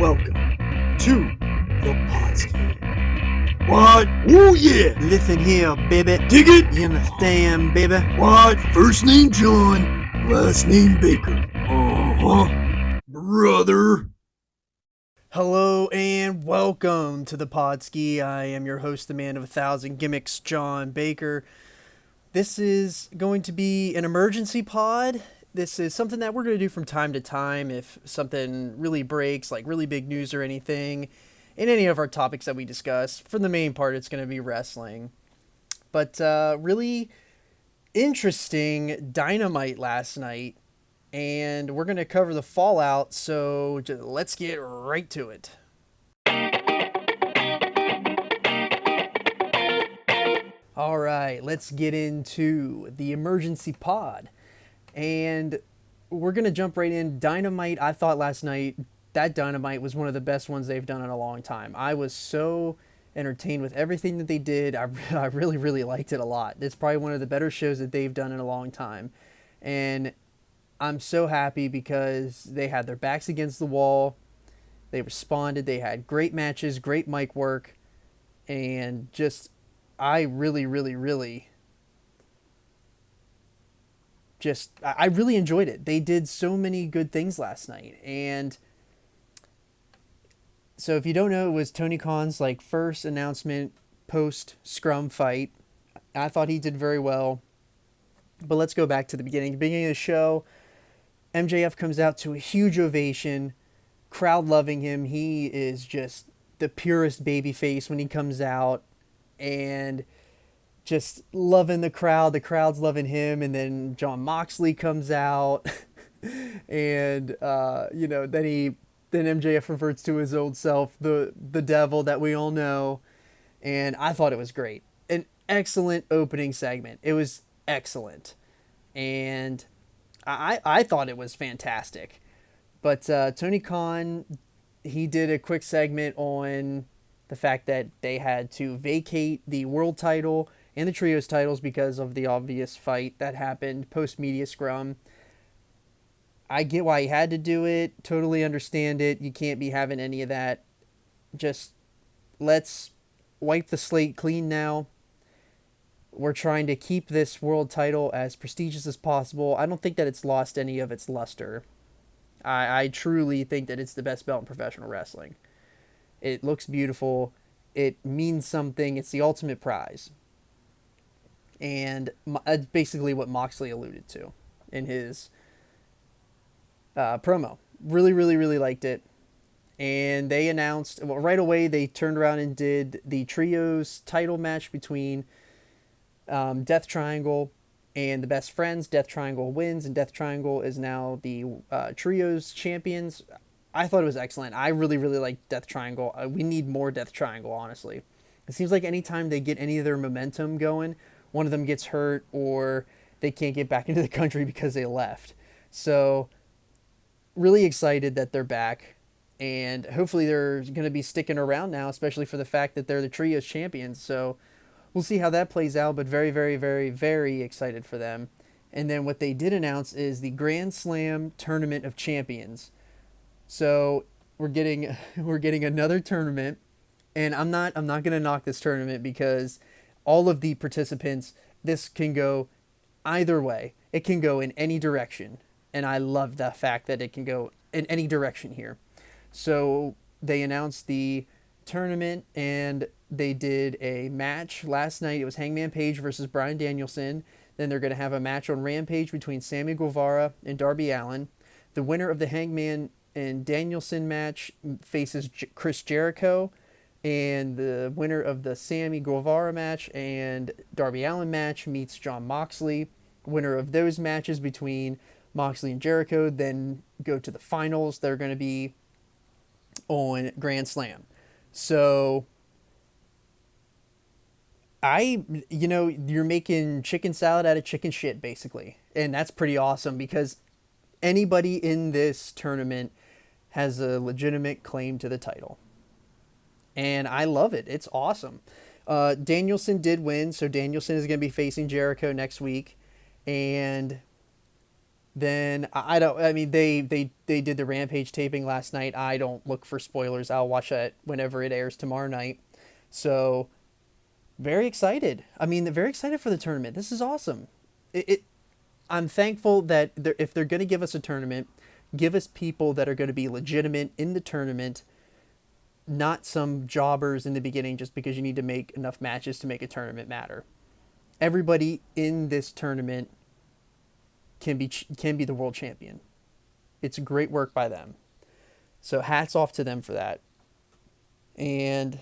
welcome to the Podski. What? Oh yeah! Listen here, baby. Dig it? You understand, baby? What? First name John, last name Baker. Uh-huh. Brother. Hello and welcome to the Podski. I am your host, the man of 1,000 gimmicks, John Baker. This is going to be an emergency pod. This is something that we're going to do from time to time if something really breaks, like really big news or anything, in any of our topics that we discuss. For the main part, it's going to be wrestling. But really interesting Dynamite last night, and we're going to cover the fallout, so let's get right to it. All right, let's get into the emergency pod. And we're going to jump right in. Dynamite, I thought last night, that Dynamite was one of the best ones they've done in a long time. I was so entertained with everything that they did. I really, really liked it a lot. It's probably one of the better shows that they've done in a long time. And I'm so happy because they had their backs against the wall. They responded. They had great matches, great mic work. And just, I really, really, really... I really enjoyed it. They did so many good things last night. And so if you don't know, it was Tony Khan's first announcement post scrum fight. I thought he did very well. But let's go back to the beginning. The beginning of the show, MJF comes out to a huge ovation, crowd loving him. He is just the purest babyface when he comes out, and just loving the crowd. The crowd's loving him. And then Jon Moxley comes out and, then MJF reverts to his old self, the devil that we all know. And I thought it was great. An excellent opening segment. It was excellent. And I thought it was fantastic. But Tony Khan, he did a quick segment on the fact that they had to vacate the world title and the trios titles because of the obvious fight that happened post-media scrum. I get why he had to do it. Totally understand it. You can't be having any of that. Just let's wipe the slate clean now. We're trying to keep this world title as prestigious as possible. I don't think that it's lost any of its luster. I truly think that it's the best belt in professional wrestling. It looks beautiful. It means something. It's the ultimate prize. And basically what Moxley alluded to in his promo. Really, really, really liked it. And they announced, right away, they turned around and did the trios title match between Death Triangle and the Best Friends. Death Triangle wins, and Death Triangle is now the trios champions. I thought it was excellent. I really, really liked Death Triangle. We need more Death Triangle, honestly. It seems like anytime they get any of their momentum going, one of them gets hurt or they can't get back into the country because they left. So really excited that they're back, and hopefully they're going to be sticking around now, especially for the fact that they're the trios champions. So we'll see how that plays out, but very, very, very, very excited for them. And then what they did announce is the Grand Slam Tournament of Champions. So we're getting another tournament, and I'm not going to knock this tournament because all of the participants, this can go either way. It can go in any direction. And I love the fact that it can go in any direction here. So they announced the tournament, and they did a match last night. It was Hangman Page versus Bryan Danielson. Then they're going to have a match on Rampage between Sammy Guevara and Darby Allin. The winner of the Hangman and Danielson match faces Chris Jericho. And the winner of the Sammy Guevara match and Darby Allin match meets Jon Moxley. Winner of those matches between Moxley and Jericho then go to the finals. They're going to be on Grand Slam. So you're making chicken salad out of chicken shit, basically. And that's pretty awesome because anybody in this tournament has a legitimate claim to the title. And I love it. It's awesome. Danielson did win, so Danielson is going to be facing Jericho next week. And then I don't. I mean, they did the Rampage taping last night. I don't look for spoilers. I'll watch that whenever it airs tomorrow night. So very excited. I mean, very excited for the tournament. This is awesome. I'm thankful that if they're going to give us a tournament, give us people that are going to be legitimate in the tournament, not some jobbers in the beginning just because you need to make enough matches to make a tournament matter. Everybody in this tournament can be the world champion. It's great work by them. So hats off to them for that. And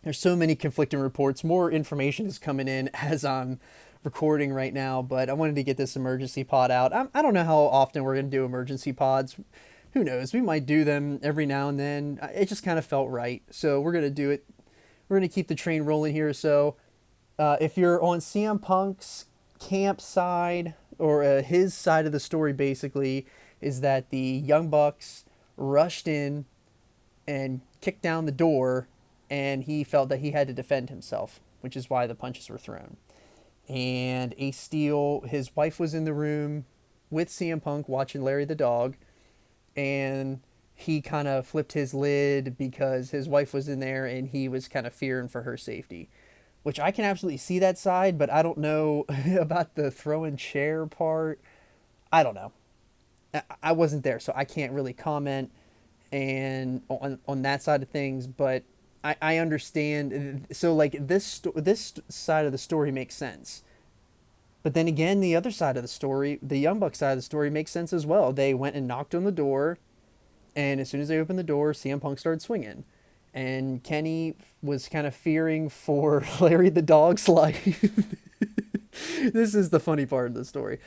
there's so many conflicting reports. More information is coming in as I'm recording right now, but I wanted to get this emergency pod out. I don't know how often we're going to do emergency pods. Who knows? We might do them every now and then. It just kind of felt right. So we're going to do it. We're going to keep the train rolling here. So if you're on CM Punk's camp side, or his side of the story basically, is that the Young Bucks rushed in and kicked down the door, and he felt that he had to defend himself, which is why the punches were thrown. And Ace Steel, his wife was in the room with CM Punk watching Larry the Dog, and he kind of flipped his lid because his wife was in there and he was kind of fearing for her safety, which I can absolutely see that side, but I don't know about the throwing chair part. I don't know. I wasn't there, so I can't really comment and on that side of things, but I understand. So like this side of the story makes sense. But then again, the other side of the story, the Young Bucks side of the story, makes sense as well. They went and knocked on the door, and as soon as they opened the door, CM Punk started swinging. And Kenny was kind of fearing for Larry the Dog's life. This is the funny part of the story.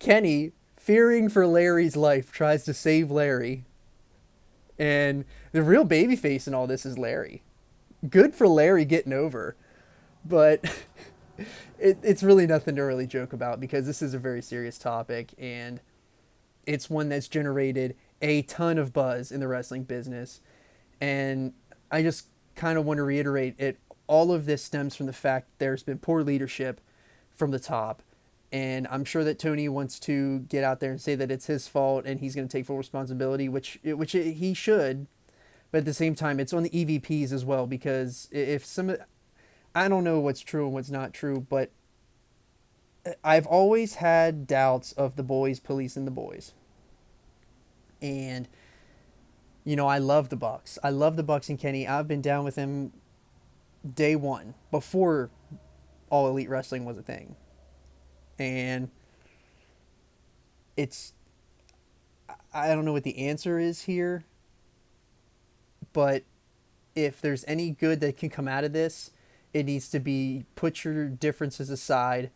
Kenny, fearing for Larry's life, tries to save Larry. And the real babyface in all this is Larry. Good for Larry getting over. But it's really nothing to really joke about because this is a very serious topic. And it's one that's generated a ton of buzz in the wrestling business. And I just kind of want to reiterate it. All of this stems from the fact there's been poor leadership from the top. And I'm sure that Tony wants to get out there and say that it's his fault and he's going to take full responsibility, which he should. But at the same time, it's on the EVPs as well, because if I don't know what's true and what's not true, but I've always had doubts of the boys policing the boys. And, you know, I love the Bucks. I love the Bucks and Kenny. I've been down with him day one, before All Elite Wrestling was a thing. And I don't know what the answer is here, but if there's any good that can come out of this, it needs to be put your differences aside,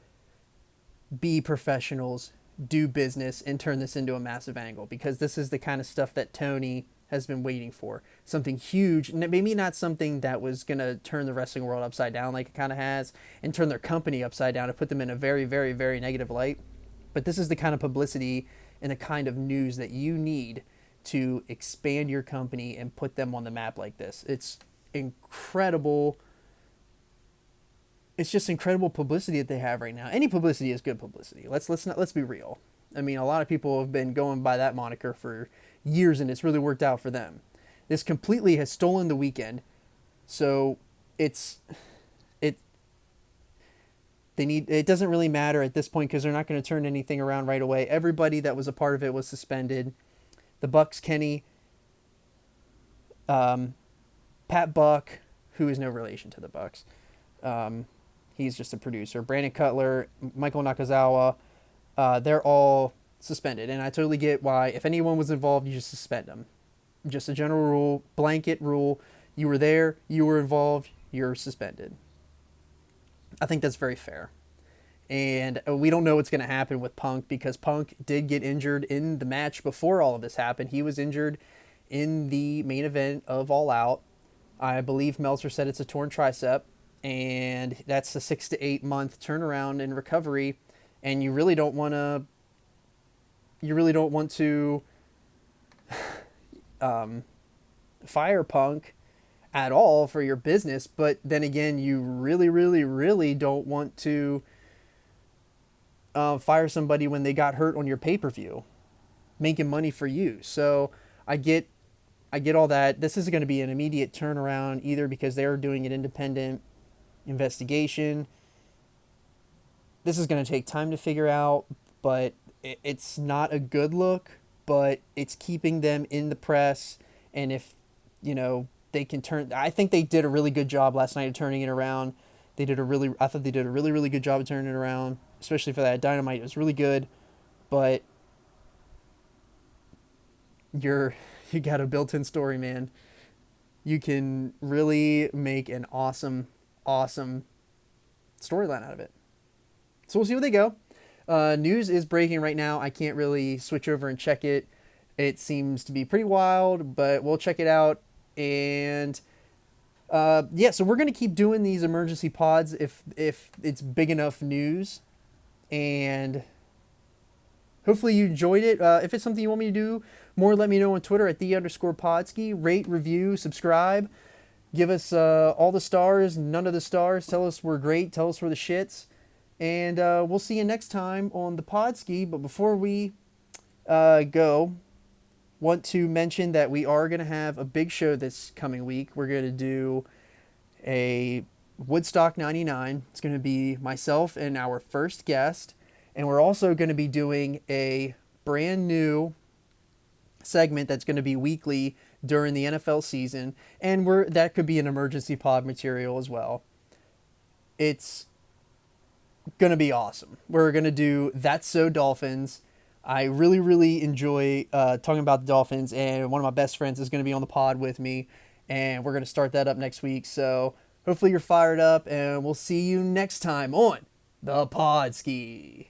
be professionals, do business, and turn this into a massive angle, because this is the kind of stuff that Tony has been waiting for. Something huge, maybe not something that was going to turn the wrestling world upside down like it kind of has, and turn their company upside down and put them in a very, very, very negative light. But this is the kind of publicity and the kind of news that you need to expand your company and put them on the map like this. It's incredible. It's just incredible publicity that they have right now. Any publicity is good publicity. Let's be real. I mean, a lot of people have been going by that moniker for years, and it's really worked out for them. This completely has stolen the weekend. So it doesn't really matter at this point because they're not going to turn anything around right away. Everybody that was a part of it was suspended. The Bucks, Kenny, Pat Buck, who is no relation to the Bucks. He's just a producer. Brandon Cutler, Michael Nakazawa, they're all suspended. And I totally get why. If anyone was involved, you just suspend them. Just a general rule, blanket rule. You were there, you were involved, you're suspended. I think that's very fair. And we don't know what's going to happen with Punk, because Punk did get injured in the match before all of this happened. He was injured in the main event of All Out. I believe Meltzer said it's a torn tricep, and that's a 6 to 8 month turnaround in recovery. And you really don't want to fire Punk at all for your business, but then again, you really, really, really don't want to fire somebody when they got hurt on your pay-per-view, making money for you. So I get all that. This is going to be an immediate turnaround, either because they're doing an independent investigation. This is going to take time to figure out, but it's not a good look, but it's keeping them in the press. And if, they can turn, I think they did a really good job last night of turning it around. I thought they did a really, really good job of turning it around, especially for that Dynamite. It was really good, but you got a built-in story, man. You can really make an awesome, awesome storyline out of it. So we'll see where they go. News is breaking right now. I can't really switch over and check it. It seems to be pretty wild, but we'll check it out. And so we're going to keep doing these emergency pods if it's big enough news. And hopefully you enjoyed it. If it's something you want me to do more, let me know on Twitter at @the_Podski. Rate, review, subscribe. Give us all the stars, none of the stars. Tell us we're great. Tell us we're the shits. And we'll see you next time on the Podski. But before we go, want to mention that we are going to have a big show this coming week. We're going to do a Woodstock 99. It's going to be myself and our first guest. And we're also going to be doing a brand new segment that's going to be weekly during the NFL season. And that could be an emergency pod material as well. It's going to be awesome. We're going to do That's So Dolphins. I really, really enjoy talking about the Dolphins, and one of my best friends is going to be on the pod with me, and we're going to start that up next week. So hopefully you're fired up, and we'll see you next time on the Podski.